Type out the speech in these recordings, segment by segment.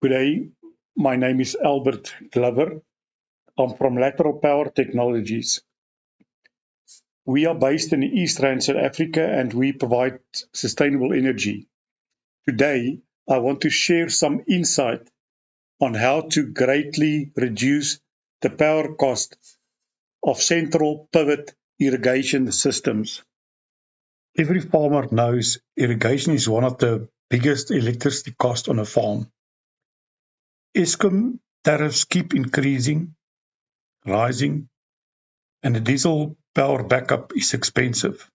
Good day. My name is Albert Glover. I'm from Lateral Power Technologies. We are based in the East Rand, South Africa, and we provide sustainable energy. Today, I want to share some insight on how to greatly reduce the power cost of central pivot irrigation systems. Every farmer knows irrigation is one of the biggest electricity costs on a farm. Eskom tariffs keep rising, and the diesel power backup is expensive.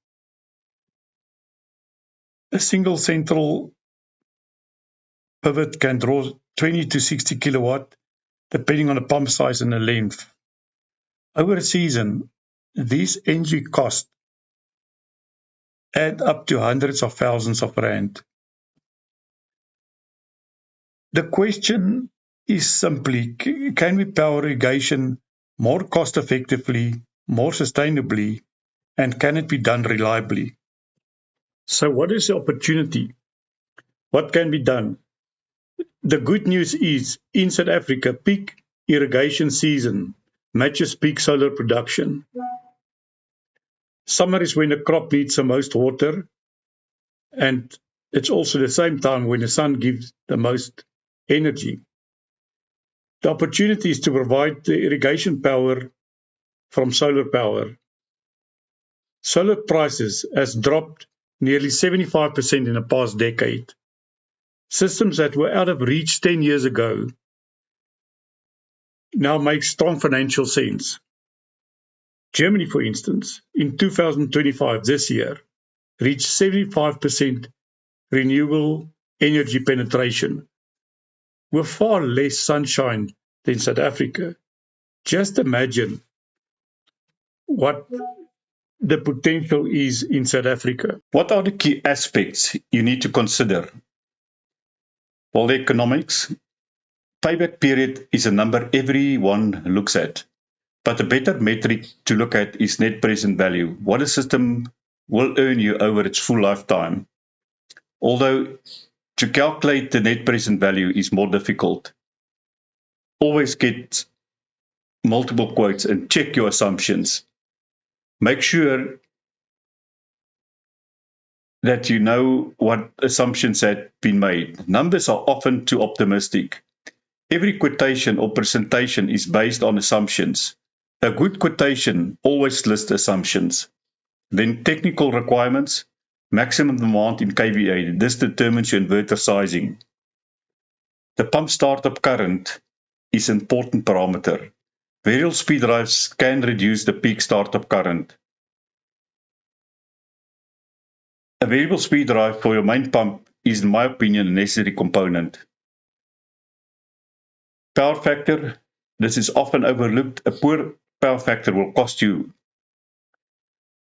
A single central pivot can draw 20 to 60 kilowatt, depending on the pump size and the length. Over a season, these energy costs add up to hundreds of thousands of rand. The question is simply, can we power irrigation more cost effectively, more sustainably, and can it be done reliably? So what is the opportunity? What can be done? The good news is, in South Africa, peak irrigation season matches peak solar production. Summer is when the crop needs the most water, and it's also the same time when the sun gives the most energy. The opportunity is to provide the irrigation power from solar power. Solar prices has dropped nearly 75% in the past decade. Systems that were out of reach 10 years ago now make strong financial sense. Germany, for instance, in 2025, this year, reached 75% renewable energy penetration, with far less sunshine than South Africa. Just imagine what the potential is in South Africa. What are the key aspects you need to consider? Well, the economics. Payback period is a number everyone looks at. But a better metric to look at is net present value, what a system will earn you over its full lifetime. Although to calculate the net present value is more difficult. Always get multiple quotes and check your assumptions. Make sure that you know what assumptions have been made. Numbers are often too optimistic. Every quotation or presentation is based on assumptions. A good quotation always lists assumptions. Then technical requirements, maximum demand in kVA. This determines your inverter sizing. The pump startup current is an important parameter. Variable speed drives can reduce the peak startup current. A variable speed drive for your main pump is, in my opinion, a necessary component. Power factor, this is often overlooked. A poor power factor will cost you.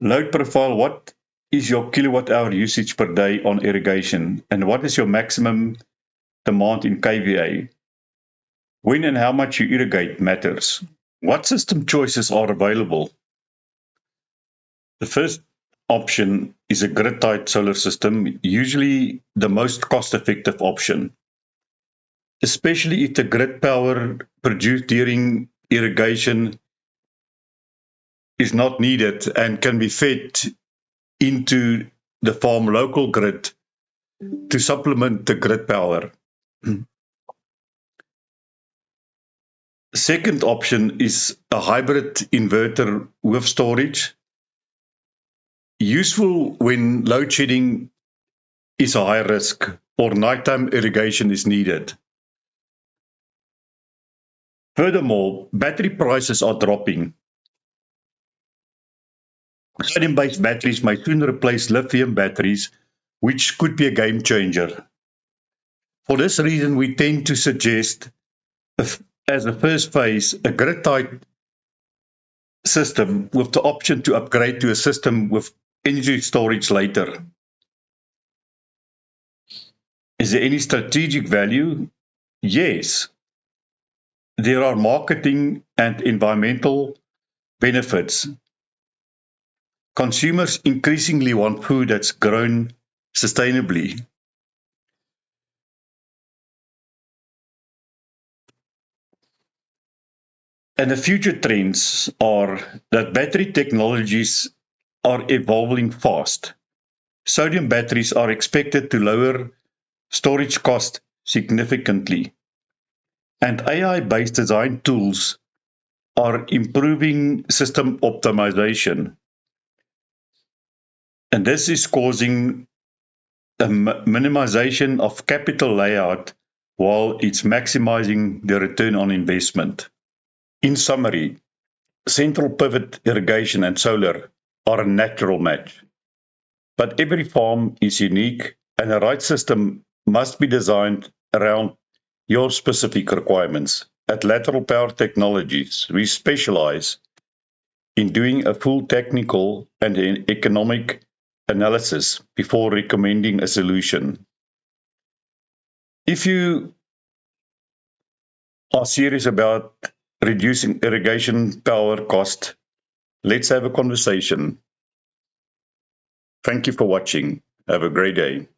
Load profile, what is your kilowatt hour usage per day on irrigation? And what is your maximum demand in kVA? When and how much you irrigate matters. What system choices are available? The first option is a grid-tied solar system, usually the most cost-effective option, especially if the grid power produced during irrigation is not needed and can be fed into the farm local grid to supplement the grid power. Second option is a hybrid inverter with storage. Useful when load shedding is a high risk or nighttime irrigation is needed. Furthermore, battery prices are dropping. Sodium-based batteries may soon replace lithium batteries, which could be a game changer. For this reason, we tend to suggest, as a first phase, a grid-tied system with the option to upgrade to a system with energy storage later. Is there any strategic value? Yes. There are marketing and environmental benefits. Consumers increasingly want food that's grown sustainably. And the future trends are that battery technologies are evolving fast. Sodium batteries are expected to lower storage cost significantly, and AI-based design tools are improving system optimization. And this is causing a minimization of capital layout while it's maximizing the return on investment. In summary, central pivot irrigation and solar are a natural match. But every farm is unique, and the right system must be designed around your specific requirements. At Lateral Power Technologies, we specialize in doing a full technical and economic analysis before recommending a solution. If you are serious about reducing irrigation power cost, let's have a conversation. Thank you for watching. Have a great day.